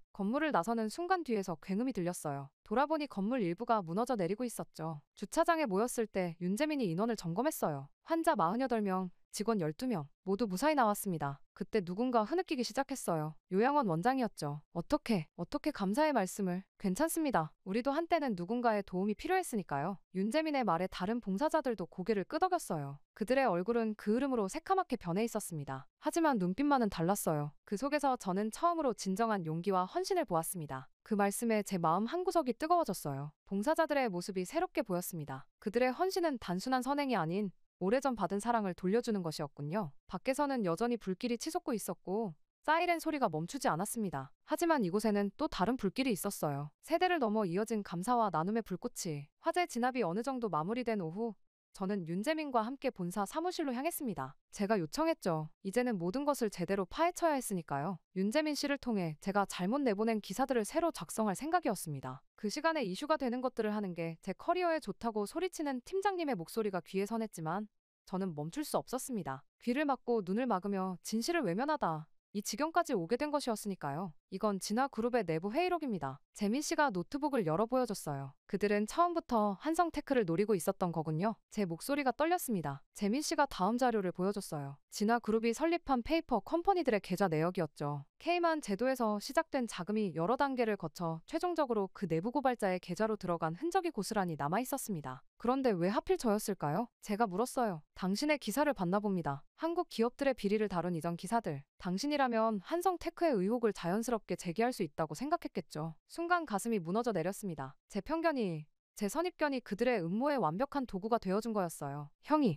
건물을 나서는 순간 뒤에서 굉음이 들렸어요. 돌아보니 건물 일부가 무너져 내리고 있었죠. 주차장에 모였을 때 윤재민이 인원을 점검했어요. 환자 48명, 직원 12명, 모두 무사히 나왔습니다. 그때 누군가 흐느끼기 시작했어요. 요양원 원장이었죠. 어떻게 감사의 말씀을. 괜찮습니다. 우리도 한때는 누군가의 도움이 필요했으니까요. 윤재민의 말에 다른 봉사자들도 고개를 끄덕였어요. 그들의 얼굴은 그을음으로 새카맣게 변해 있었습니다. 하지만 눈빛만은 달랐어요. 그 속에서 저는 처음으로 진정한 용기와 헌신을 보았습니다. 그 말씀에 제 마음 한구석이 뜨거워졌어요. 봉사자들의 모습이 새롭게 보였습니다. 그들의 헌신은 단순한 선행이 아닌 오래전 받은 사랑을 돌려주는 것이었군요. 밖에서는 여전히 불길이 치솟고 있었고 사이렌 소리가 멈추지 않았습니다. 하지만 이곳에는 또 다른 불길이 있었어요. 세대를 넘어 이어진 감사와 나눔의 불꽃이. 화재 진압이 어느 정도 마무리된 오후 저는 윤재민과 함께 본사 사무실로 향했습니다. 제가 요청했죠. 이제는 모든 것을 제대로 파헤쳐야 했으니까요. 윤재민 씨를 통해 제가 잘못 내보낸 기사들을 새로 작성할 생각이었습니다. 그 시간에 이슈가 되는 것들을 하는 게 제 커리어에 좋다고 소리치는 팀장님의 목소리가 귀에 선했지만 저는 멈출 수 없었습니다. 귀를 막고 눈을 막으며 진실을 외면하다. 이 지경까지 오게 된 것이었으니까요. 이건 진화그룹의 내부 회의록입니다. 재민 씨가 노트북을 열어 보여줬어요. 그들은 처음부터 한성테크를 노리고 있었던 거군요. 제 목소리가 떨렸습니다. 재민 씨가 다음 자료를 보여줬어요. 진화그룹이 설립한 페이퍼 컴퍼니들의 계좌 내역이었죠. K만 제도에서 시작된 자금이 여러 단계를 거쳐 최종적으로 그 내부 고발자의 계좌로 들어간 흔적이 고스란히 남아있었습니다. 그런데 왜 하필 저였을까요? 제가 물었어요. 당신의 기사를 봤나 봅니다. 한국 기업들의 비리를 다룬 이전 기사들. 당신이라면 한성테크의 의혹을 자연스럽게 제기할 수 있다고 생각했겠죠. 순간 가슴이 무너져 내렸습니다. 제 편견이, 제 선입견이 그들의 음모의 완벽한 도구가 되어준 거였어요.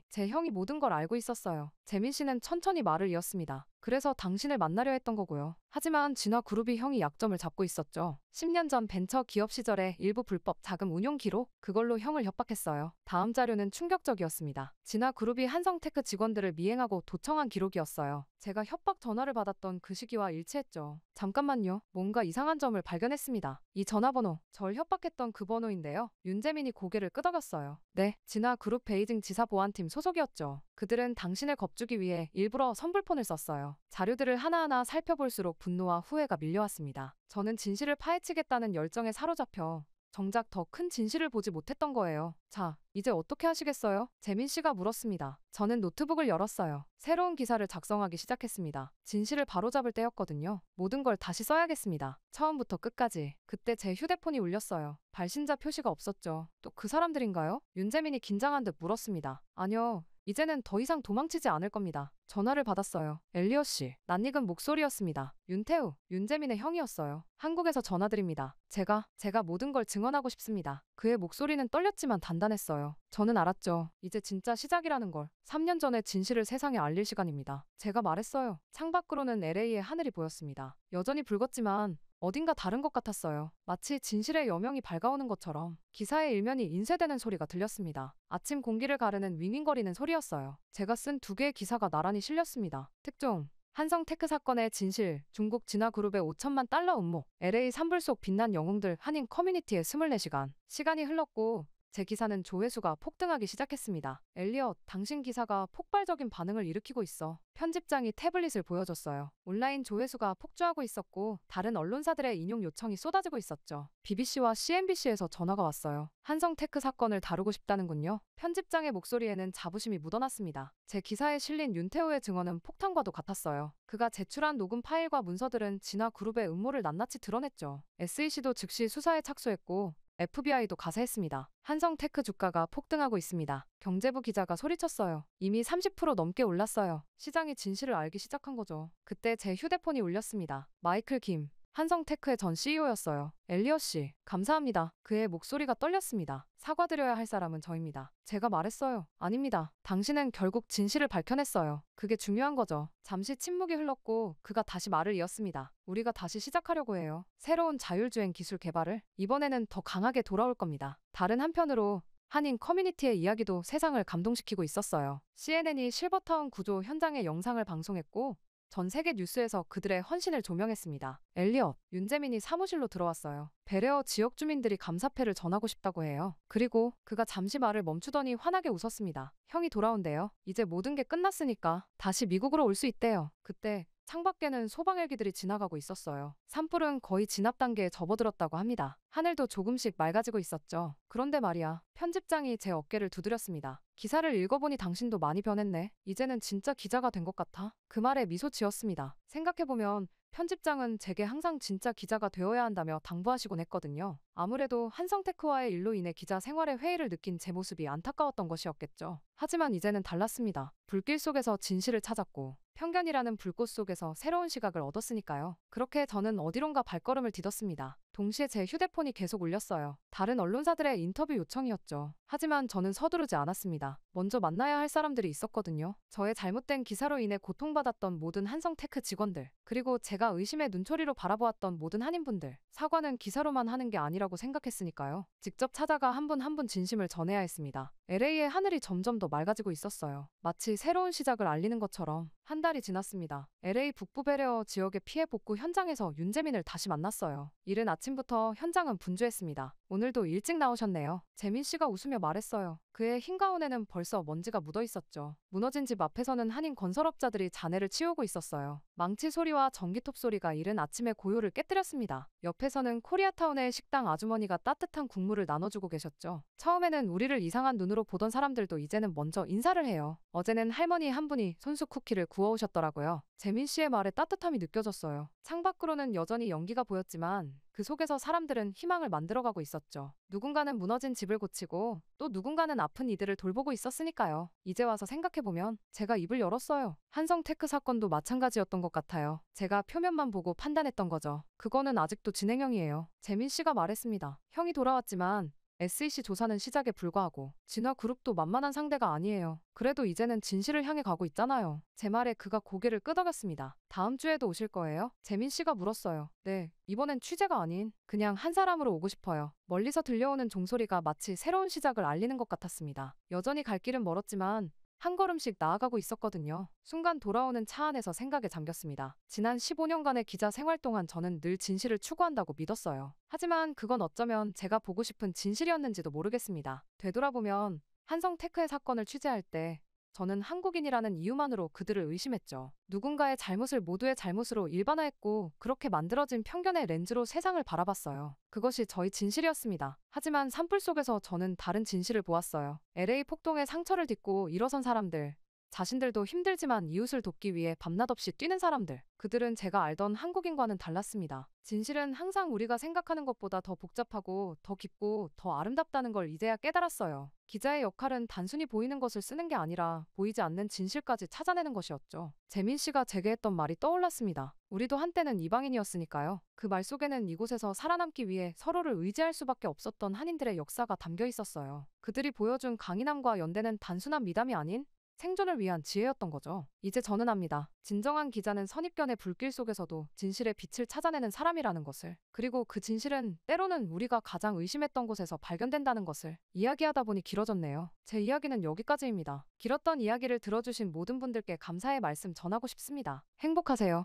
제 형이 모든 걸 알고 있었어요. 재민 씨는 천천히 말을 이었습니다. 그래서 당신을 만나려 했던 거고요. 하지만 진화그룹이 형이 약점을 잡고 있었죠. 10년 전 벤처 기업 시절에 일부 불법 자금 운용 기록, 그걸로 형을 협박했어요. 다음 자료는 충격적이었습니다. 진화그룹이 한성테크 직원들을 미행하고 도청한 기록이었어요. 제가 협박 전화를 받았던 그 시기와 일치했죠. 잠깐만요. 뭔가 이상한 점을 발견했습니다. 이 전화번호, 절 협박했던 그 번호인데요. 윤재민이 고개를 끄덕였어요. 네, 진화그룹 베이징 지사보안팀 소속이었죠. 그들은 당신을 겁주기 위해 일부러 선불폰을 썼어요. 자료들을 하나하나 살펴볼수록 분노와 후회가 밀려왔습니다. 저는 진실을 파헤치겠다는 열정에 사로잡혀 정작 더 큰 진실을 보지 못했던 거예요. 자, 이제 어떻게 하시겠어요? 재민 씨가 물었습니다. 저는 노트북을 열었어요. 새로운 기사를 작성하기 시작했습니다. 진실을 바로잡을 때였거든요. 모든 걸 다시 써야겠습니다. 처음부터 끝까지. 그때 제 휴대폰이 울렸어요. 발신자 표시가 없었죠. 또 그 사람들인가요? 윤재민이 긴장한 듯 물었습니다. 아니요. 이제는 더 이상 도망치지 않을 겁니다. 전화를 받았어요. 엘리엇 씨. 낯익은 목소리였습니다. 윤태우, 윤재민의 형이었어요. 한국에서 전화드립니다. 제가 모든 걸 증언하고 싶습니다. 그의 목소리는 떨렸지만 단단했어요. 저는 알았죠. 이제 진짜 시작이라는 걸. 3년 전에 진실을 세상에 알릴 시간입니다. 제가 말했어요. 창밖으로는 LA의 하늘이 보였습니다. 여전히 붉었지만 어딘가 다른 것 같았어요. 마치 진실의 여명이 밝아오는 것처럼 기사의 일면이 인쇄되는 소리가 들렸습니다. 아침 공기를 가르는 윙윙거리는 소리였어요. 제가 쓴 2개의 기사가 나란히 실렸습니다. 특종, 한성테크 사건의 진실, 중국 진화그룹의 5천만 달러 음모, LA 산불 속 빛난 영웅들 한인 커뮤니티의 24시간. 시간이 흘렀고 제 기사는 조회수가 폭등하기 시작했습니다. 엘리엇, 당신 기사가 폭발적인 반응을 일으키고 있어. 편집장이 태블릿을 보여줬어요. 온라인 조회수가 폭주하고 있었고 다른 언론사들의 인용 요청이 쏟아지고 있었죠. BBC와 CNBC에서 전화가 왔어요. 한성테크 사건을 다루고 싶다는군요. 편집장의 목소리에는 자부심이 묻어났습니다. 제 기사에 실린 윤태호의 증언은 폭탄과도 같았어요. 그가 제출한 녹음 파일과 문서들은 진화그룹의 음모를 낱낱이 드러냈죠. SEC도 즉시 수사에 착수했고 FBI도 가세했습니다. 한성테크 주가가 폭등하고 있습니다. 경제부 기자가 소리쳤어요. 이미 30% 넘게 올랐어요. 시장이 진실을 알기 시작한 거죠. 그때 제 휴대폰이 울렸습니다. 마이클 김, 한성테크의 전 CEO였어요. 엘리엇 씨, 감사합니다. 그의 목소리가 떨렸습니다. 사과드려야 할 사람은 저입니다. 제가 말했어요. 아닙니다. 당신은 결국 진실을 밝혀냈어요. 그게 중요한 거죠. 잠시 침묵이 흘렀고 그가 다시 말을 이었습니다. 우리가 다시 시작하려고 해요. 새로운 자율주행 기술 개발을. 이번에는 더 강하게 돌아올 겁니다. 다른 한편으로 한인 커뮤니티의 이야기도 세상을 감동시키고 있었어요. CNN이 실버타운 구조 현장의 영상을 방송했고 전 세계 뉴스에서 그들의 헌신을 조명했습니다. 엘리엇, 윤재민이 사무실로 들어왔어요. 베레어 지역 주민들이 감사패를 전하고 싶다고 해요. 그리고 그가 잠시 말을 멈추더니 환하게 웃었습니다. 형이 돌아온대요. 이제 모든 게 끝났으니까 다시 미국으로 올 수 있대요. 그때 창밖에는 소방헬기들이 지나가고 있었어요. 산불은 거의 진압 단계에 접어들었다고 합니다. 하늘도 조금씩 맑아지고 있었죠. 그런데 말이야, 편집장이 제 어깨를 두드렸습니다. 기사를 읽어보니 당신도 많이 변했네. 이제는 진짜 기자가 된 것 같아. 그 말에 미소 지었습니다. 생각해보면 편집장은 제게 항상 진짜 기자가 되어야 한다며 당부하시곤 했거든요. 아무래도 한성테크와의 일로 인해 기자 생활의 회의를 느낀 제 모습이 안타까웠던 것이었겠죠. 하지만 이제는 달랐습니다. 불길 속에서 진실을 찾았고 편견이라는 불꽃 속에서 새로운 시각을 얻었으니까요. 그렇게 저는 어디론가 발걸음을 디뎠습니다. 동시에 제 휴대폰이 계속 울렸어요. 다른 언론사들의 인터뷰 요청이었죠. 하지만 저는 서두르지 않았습니다. 먼저 만나야 할 사람들이 있었거든요. 저의 잘못된 기사로 인해 고통받았던 모든 한성테크 직원들, 그리고 제가 의심의 눈초리로 바라보았던 모든 한인분들. 사과는 기사로만 하는 게 아니라고 생각했으니까요. 직접 찾아가 한 분 한 분 진심을 전해야 했습니다. LA의 하늘이 점점 더 맑아지고 있었어요. 마치 새로운 시작을 알리는 것처럼. 한 달이 지났습니다. LA 북부 베레어 지역의 피해 복구 현장에서 윤재민을 다시 만났어요. 이른 아침부터 현장은 분주했습니다. 오늘도 일찍 나오셨네요. 재민 씨가 웃으며 말했어요. 그의 흰 가운에는 벌써 먼지가 묻어 있었죠. 무너진 집 앞에서는 한인 건설업자들이 잔해를 치우고 있었어요. 망치 소리와 전기톱 소리가 이른 아침의 고요를 깨뜨렸습니다. 옆에서는 코리아타운의 식당 아주머니가 따뜻한 국물을 나눠주고 계셨죠. 처음에는 우리를 이상한 눈으로 보던 사람들도 이제는 먼저 인사를 해요. 어제는 할머니 한 분이 손수 쿠키를 구워오셨더라고요. 재민 씨의 말에 따뜻함이 느껴졌어요. 창밖으로는 여전히 연기가 보였지만 그 속에서 사람들은 희망을 만들어가고 있었죠. 누군가는 무너진 집을 고치고 또 누군가는 아픈 이들을 돌보고 있었으니까요. 이제 와서 생각해보면 제가 입을 열었어요. 한성테크 사건도 마찬가지였던 것 같아요. 제가 표면만 보고 판단했던 거죠. 그거는 아직도 진행형이에요. 재민 씨가 말했습니다. 형이 돌아왔지만 SEC 조사는 시작에 불과하고 진화그룹도 만만한 상대가 아니에요. 그래도 이제는 진실을 향해 가고 있잖아요. 제 말에 그가 고개를 끄덕였습니다. 다음 주에도 오실 거예요? 재민 씨가 물었어요. 네, 이번엔 취재가 아닌 그냥 한 사람으로 오고 싶어요. 멀리서 들려오는 종소리가 마치 새로운 시작을 알리는 것 같았습니다. 여전히 갈 길은 멀었지만 한 걸음씩 나아가고 있었거든요. 순간 돌아오는 차 안에서 생각에 잠겼습니다. 지난 15년간의 기자 생활 동안 저는 늘 진실을 추구한다고 믿었어요. 하지만 그건 어쩌면 제가 보고 싶은 진실이었는지도 모르겠습니다. 되돌아보면 한성테크의 사건을 취재할 때 저는 한국인이라는 이유만으로 그들을 의심했죠. 누군가의 잘못을 모두의 잘못으로 일반화했고 그렇게 만들어진 편견의 렌즈로 세상을 바라봤어요. 그것이 저희 진실이었습니다. 하지만 산불 속에서 저는 다른 진실을 보았어요. LA 폭동의 상처를 딛고 일어선 사람들, 자신들도 힘들지만 이웃을 돕기 위해 밤낮 없이 뛰는 사람들. 그들은 제가 알던 한국인과는 달랐습니다. 진실은 항상 우리가 생각하는 것보다 더 복잡하고 더 깊고 더 아름답다는 걸 이제야 깨달았어요. 기자의 역할은 단순히 보이는 것을 쓰는 게 아니라 보이지 않는 진실까지 찾아내는 것이었죠. 재민 씨가 제게 했던 말이 떠올랐습니다. 우리도 한때는 이방인이었으니까요. 그 말 속에는 이곳에서 살아남기 위해 서로를 의지할 수밖에 없었던 한인들의 역사가 담겨 있었어요. 그들이 보여준 강인함과 연대는 단순한 미담이 아닌 생존을 위한 지혜였던 거죠. 이제 저는 압니다. 진정한 기자는 선입견의 불길 속에서도 진실의 빛을 찾아내는 사람이라는 것을. 그리고 그 진실은 때로는 우리가 가장 의심했던 곳에서 발견된다는 것을. 이야기하다 보니 길어졌네요. 제 이야기는 여기까지입니다. 길었던 이야기를 들어주신 모든 분들께 감사의 말씀 전하고 싶습니다. 행복하세요.